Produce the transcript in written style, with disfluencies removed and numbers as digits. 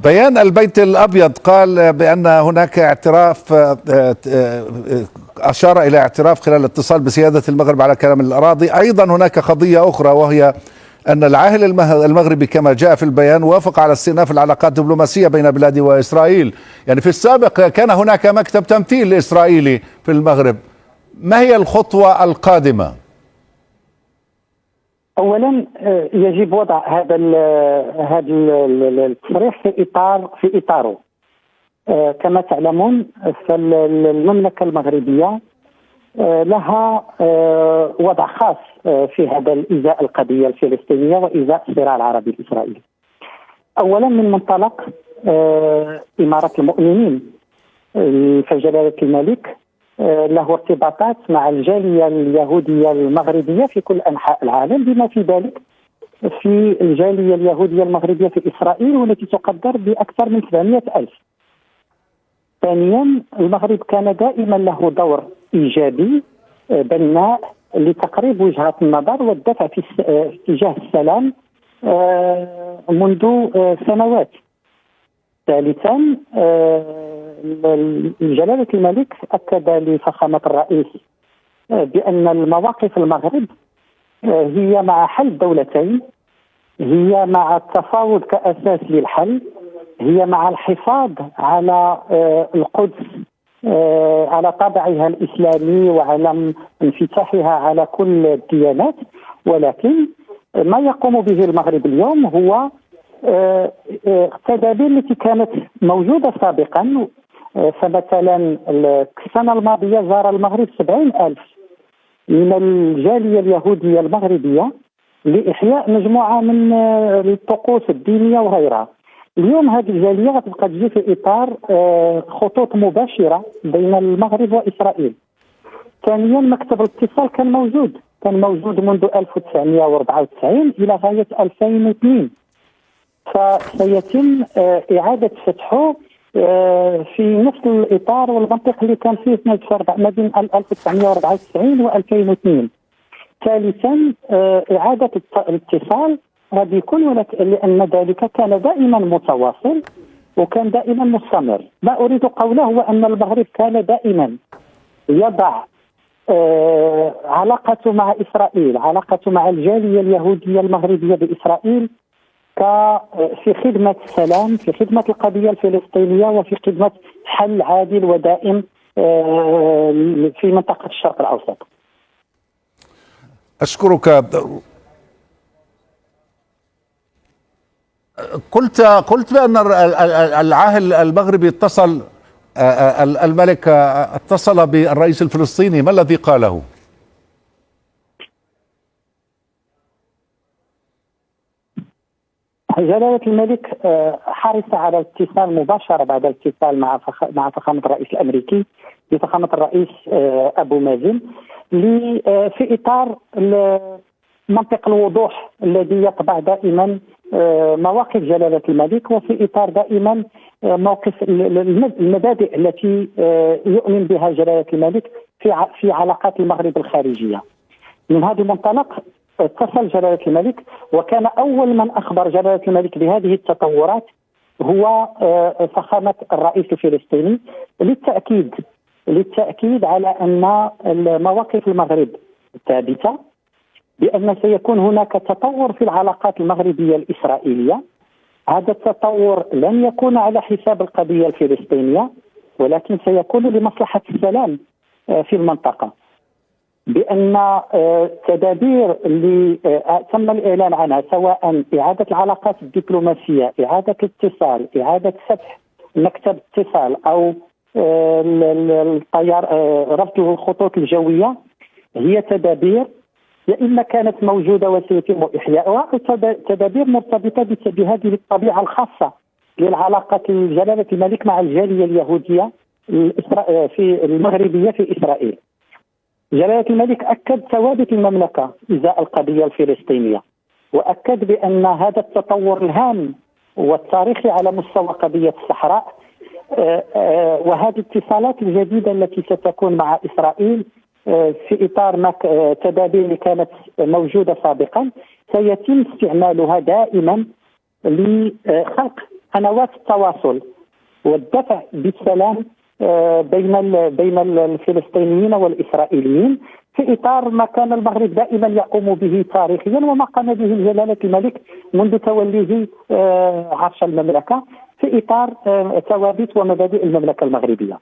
بيان البيت الأبيض قال بأن هناك اعتراف، أشار إلى اعتراف خلال اتصال بسيادة المغرب على كامل الأراضي. أيضا هناك قضية أخرى، وهي أن العاهل المغربي كما جاء في البيان وافق على استئناف العلاقات الدبلوماسية بين بلاده وإسرائيل. يعني في السابق كان هناك مكتب تمثيل إسرائيلي في المغرب. ما هي الخطوة القادمة؟ اولا يجب وضع هذا التصريح في اطاره. كما تعلمون فالمملكه المغربيه لها وضع خاص في هذا ازاء القضيه الفلسطينيه وازاء الصراع العربي الاسرائيلي. اولا من منطلق اماره المؤمنين، فجلاله الملك له ارتباطات مع الجالية اليهودية المغربية في كل أنحاء العالم، بما في ذلك في الجالية اليهودية المغربية في إسرائيل، والتي تقدر بأكثر من 700 ألف. ثانيا المغرب كان دائما له دور إيجابي بناء لتقريب وجهات النظر والدفع في اتجاه السلام منذ سنوات. ثالثا جلالة الملك أكد لفخامة الرئيس بأن المواقف المغرب هي مع حل الدولتين، هي مع التفاوض كأساس للحل، هي مع الحفاظ على القدس على طابعها الإسلامي وعلى انفتاحها على كل الديانات. ولكن ما يقوم به المغرب اليوم هو التدابير التي كانت موجودة سابقا. فمثلا السنة الماضية زار المغرب 70 ألف من الجالية اليهودية المغربية لإحياء مجموعة من الطقوس الدينية وغيرها. اليوم هذه الجالية غتبقى تجي في إطار خطوط مباشرة بين المغرب وإسرائيل. ثانيا مكتب الاتصال كان موجود منذ 1994 إلى غاية 2002، فسيتم إعادة فتحه في نفس الإطار والمنطق اللي كان فيه ما بين 1994 و 2002. ثالثا إعادة الاتصال هذا يكون لأن ذلك كان دائما متواصل وكان دائما مستمر. ما أريد قوله هو أن المغرب كان دائما يضع علاقته مع إسرائيل، علاقته مع الجالية اليهودية المغربية بإسرائيل في خدمة السلام، في خدمة القضية الفلسطينية، وفي خدمة حل عادل ودائم في منطقة الشرق الأوسط. أشكرك. قلت بأن العاهل المغربي الملك اتصل بالرئيس الفلسطيني، ما الذي قاله؟ جلالة الملك حرص على الاتصال مباشرة بعد الاتصال مع فخامة الرئيس الأمريكي بفخامة الرئيس أبو مازن في إطار منطق الوضوح الذي يطبع دائما مواقف جلالة الملك، وفي إطار دائما موقف المبادئ التي يؤمن بها جلالة الملك في علاقات المغرب الخارجية. من هذا المنطلق اتصل جلالة الملك، وكان أول من أخبر جلالة الملك بهذه التطورات هو فخامة الرئيس الفلسطيني للتأكيد على أن مواقف المغرب ثابتة، بأن سيكون هناك تطور في العلاقات المغربية الإسرائيلية. هذا التطور لن يكون على حساب القضية الفلسطينية، ولكن سيكون لمصلحة السلام في المنطقة، بأن التدابير اللي تم الإعلان عنها سواء إعادة العلاقات الدبلوماسية، إعادة الاتصال، إعادة فتح مكتب اتصال أو الطيار ربط الخطوط الجوية، هي تدابير يا إما كانت موجودة وسيتم إحياؤها، أو تدابير مرتبطة بهذه الطبيعة الخاصة للعلاقة جلالة الملك مع الجالية اليهودية في المغربية في إسرائيل. جلالة الملك أكد ثوابت المملكة إزاء القضية الفلسطينية، وأكد بأن هذا التطور الهام والتاريخي على مستوى قضية الصحراء وهذه الاتصالات الجديدة التي ستكون مع إسرائيل في إطار تدابير اللي كانت موجودة سابقا سيتم استعمالها دائما لخلق قنوات التواصل والدفع بالسلام بين الفلسطينيين والإسرائيليين في إطار ما كان المغرب دائما يقوم به تاريخيا وما قام به جلالة الملك منذ توليه عرش المملكة في إطار ثوابت ومبادئ المملكة المغربية.